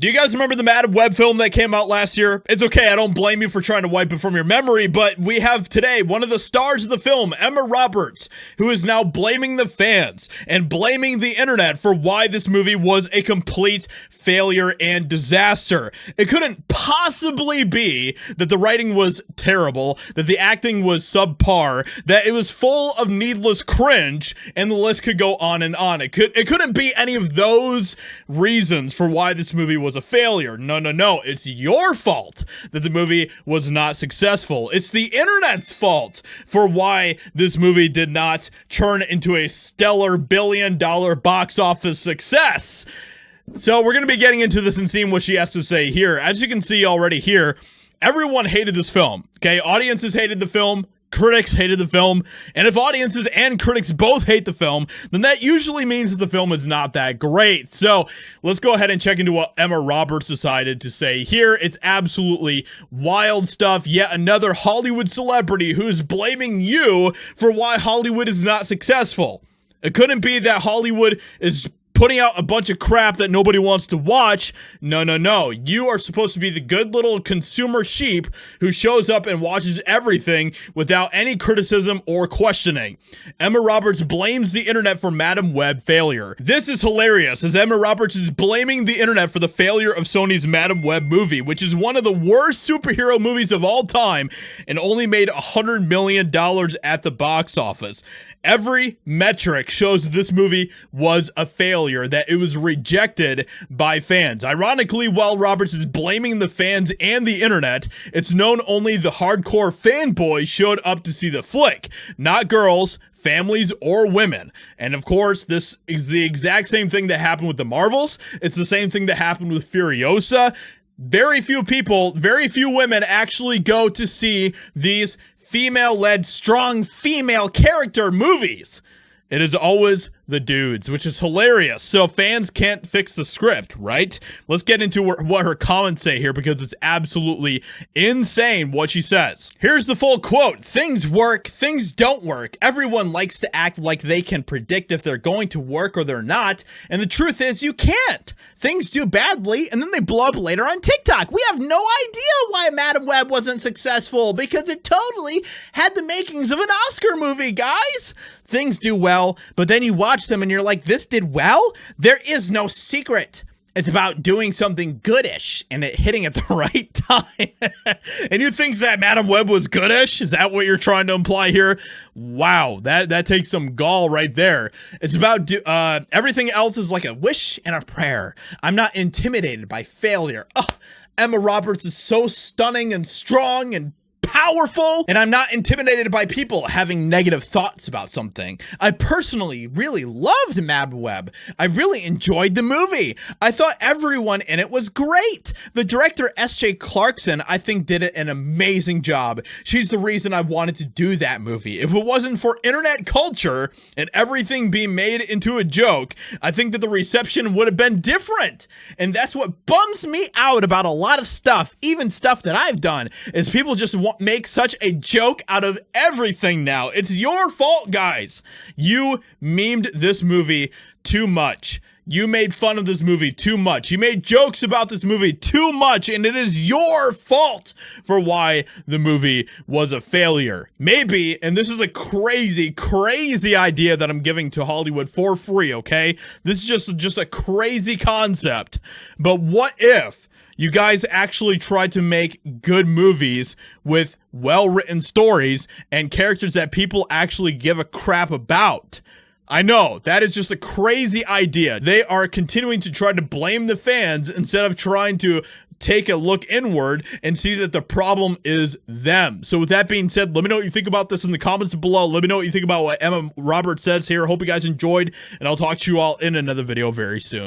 Do you guys remember the Madam Web film that came out last year? It's okay, I don't blame you for trying to wipe it from your memory, but we have today one of the stars of the film, Emma Roberts, who is now blaming the fans and blaming the internet for why this movie was a complete failure and disaster. It couldn't possibly be that the writing was terrible, that the acting was subpar, that it was full of needless cringe, and the list could go on and on. It couldn't be any of those reasons for why this movie was a failure. No. It's your fault that the movie was not successful. It's the internet's fault for why this movie did not turn into a stellar billion-dollar box office success. So we're going to be getting into this and seeing what she has to say here. As you can see already here, everyone hated this film. Okay, audiences hated the film. Critics hated the film, and if audiences and critics both hate the film, then that usually means that the film is not that great. So let's go ahead and check into what Emma Roberts decided to say here. It's absolutely wild stuff. Yet another Hollywood celebrity who's blaming you for why Hollywood is not successful. It couldn't be that Hollywood is putting out a bunch of crap that nobody wants to watch. No. You are supposed to be the good little consumer sheep who shows up and watches everything without any criticism or questioning. Emma Roberts blames the internet for Madam Web failure. This is hilarious, as Emma Roberts is blaming the internet for the failure of Sony's Madam Web movie, which is one of the worst superhero movies of all time and only made $100 million at the box office. Every metric shows that this movie was a failure, that it was rejected by fans. Ironically, while Roberts is blaming the fans and the internet, it's known only the hardcore fanboys showed up to see the flick, not girls, families, or women. And of course, this is the exact same thing that happened with the Marvels. It's the same thing that happened with Furiosa. Very few people, very few women actually go to see these female-led, strong female character movies. It is always the dudes, which is hilarious. So fans can't fix the script, right? Let's get into what her comments say here, because it's absolutely insane what she says. Here's the full quote. "Things work, things don't work. Everyone likes to act like they can predict if they're going to work or they're not. And the truth is you can't. Things do badly and then they blow up later on TikTok. We have no idea why Madam Web wasn't successful, because it totally had the makings of an Oscar movie, guys. Things do well, but then you watch them and you're like, this did well? There is no secret. It's about doing something goodish and it hitting at the right time." And you think that Madam Web was goodish? Is that what you're trying to imply here? Wow, that takes some gall right there. It's about everything else is like a wish and a prayer. I'm not intimidated by failure. Oh, Emma Roberts is so stunning and strong and powerful, and I'm not intimidated by people having negative thoughts about something. I personally really loved Madam Web. I really enjoyed the movie. I thought everyone in it was great. The director, S.J. Clarkson, I think did an amazing job. She's the reason I wanted to do that movie. If it wasn't for internet culture and everything being made into a joke, I think that the reception would have been different. And that's what bums me out about a lot of stuff, even stuff that I've done, is people just make such a joke out of everything now. It's your fault, guys. You memed this movie too much. You made fun of this movie too much. You made jokes about this movie too much, and it is your fault for why the movie was a failure. Maybe, and this is a crazy idea that I'm giving to Hollywood for free, okay? This is just a crazy concept. But what if you guys actually tried to make good movies with well-written stories and characters that people actually give a crap about? I know, that is just a crazy idea. They are continuing to try to blame the fans instead of trying to take a look inward and see that the problem is them. So with that being said, let me know what you think about this in the comments below. Let me know what you think about what Emma Roberts says here. Hope you guys enjoyed, and I'll talk to you all in another video very soon.